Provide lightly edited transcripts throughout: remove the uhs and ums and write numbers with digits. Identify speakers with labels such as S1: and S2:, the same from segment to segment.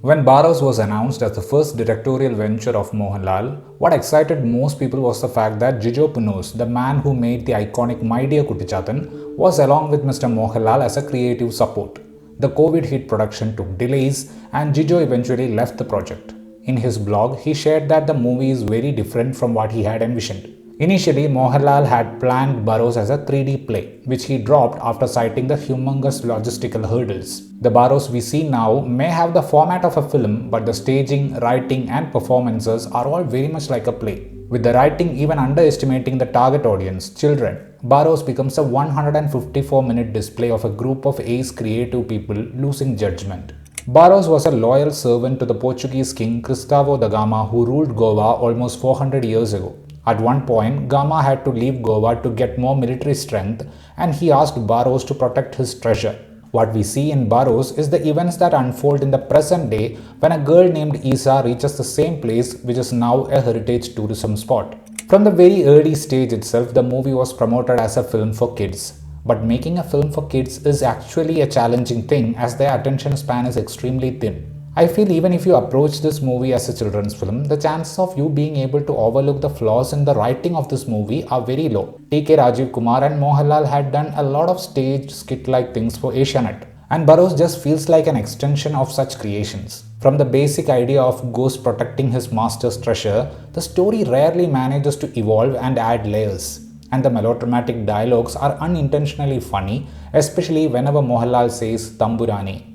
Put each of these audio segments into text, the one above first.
S1: When Barroz was announced as the first directorial venture of Mohanlal, what excited most people was the fact that Jijo Punnoose, the man who made the iconic My Dear Kuttichathan, was along with Mr. Mohanlal as a creative support. The COVID hit production took delays and Jijo eventually left the project. In his blog, he shared that the movie is very different from what he had envisioned. Initially, Mohanlal had planned Barroz as a 3D play, which he dropped after citing the humongous logistical hurdles. The Barroz we see now may have the format of a film, but the staging, writing, and performances are all very much like a play. With the writing even underestimating the target audience, children, Barroz becomes a 154-minute display of a group of ace creative people losing judgment. Barroz was a loyal servant to the Portuguese king Cristóvão da Gama who ruled Goa almost 400 years ago. At one point, Gama had to leave Goa to get more military strength and he asked Barroz to protect his treasure. What we see in Barroz is the events that unfold in the present day when a girl named Isa reaches the same place which is now a heritage tourism spot. From the very early stage itself, the movie was promoted as a film for kids. But making a film for kids is actually a challenging thing as their attention span is extremely thin. I feel even if you approach this movie as a children's film, the chances of you being able to overlook the flaws in the writing of this movie are very low. T.K. Rajiv Kumar and Mohanlal had done a lot of staged skit-like things for Asianet, and Barroz just feels like an extension of such creations. From the basic idea of ghost protecting his master's treasure, the story rarely manages to evolve and add layers. And the melodramatic dialogues are unintentionally funny, especially whenever Mohanlal says Tamburani.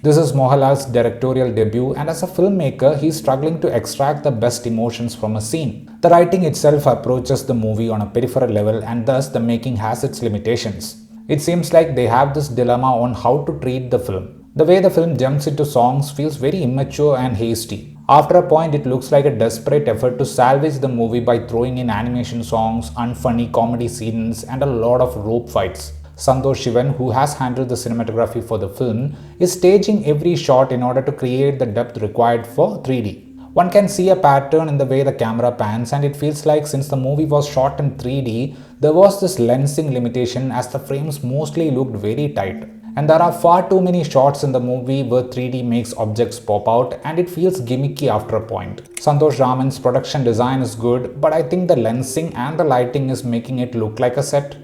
S1: This is Mohanlal's directorial debut, and as a filmmaker, he is struggling to extract the best emotions from a scene. The writing itself approaches the movie on a peripheral level, and thus the making has its limitations. It seems like they have this dilemma on how to treat the film. The way the film jumps into songs feels very immature and hasty. After a point, it looks like a desperate effort to salvage the movie by throwing in animation songs, unfunny comedy scenes, and a lot of rope fights. Santosh Sivan, who has handled the cinematography for the film, is staging every shot in order to create the depth required for 3D. One can see a pattern in the way the camera pans, and it feels like since the movie was shot in 3D, there was this lensing limitation as the frames mostly looked very tight. And there are far too many shots in the movie where 3D makes objects pop out and it feels gimmicky after a point. Santosh Raman's production design is good, but I think the lensing and the lighting is making it look like a set.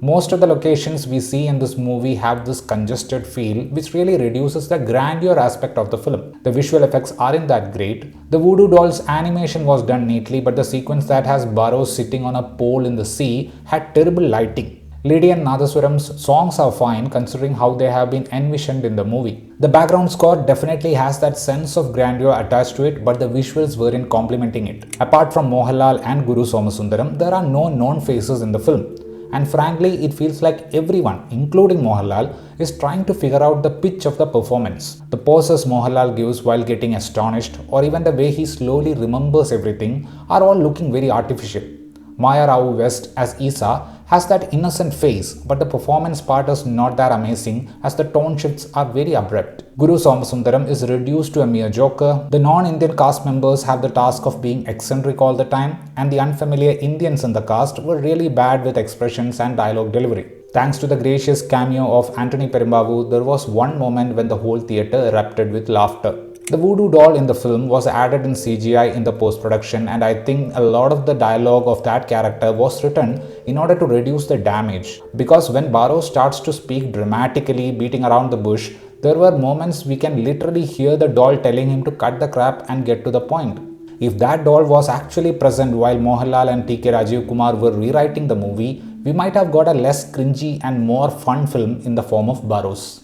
S1: Most of the locations we see in this movie have this congested feel which really reduces the grandeur aspect of the film. The visual effects aren't that great. The voodoo doll's animation was done neatly, but the sequence that has Barroz sitting on a pole in the sea had terrible lighting. Lydian Nadhaswaram's songs are fine considering how they have been envisioned in the movie. The background score definitely has that sense of grandeur attached to it, but the visuals weren't complementing it. Apart from Mohanlal and Guru Somasundaram, there are no known faces in the film. And frankly, it feels like everyone, including Mohanlal, is trying to figure out the pitch of the performance. The poses Mohanlal gives while getting astonished, or even the way he slowly remembers everything, are all looking very artificial. Maya Rao West as Isa has that innocent face, but the performance part is not that amazing as the tone shifts are very abrupt. Guru Somasundaram is reduced to a mere joker, the non-Indian cast members have the task of being eccentric all the time, and the unfamiliar Indians in the cast were really bad with expressions and dialogue delivery. Thanks to the gracious cameo of Antony Perumbavoor, there was one moment when the whole theatre erupted with laughter. The voodoo doll in the film was added in CGI in the post-production, and I think a lot of the dialogue of that character was written in order to reduce the damage. Because when Barroz starts to speak dramatically, beating around the bush, there were moments we can literally hear the doll telling him to cut the crap and get to the point. If that doll was actually present while Mohanlal and T.K. Rajiv Kumar were rewriting the movie, we might have got a less cringy and more fun film in the form of Barroz.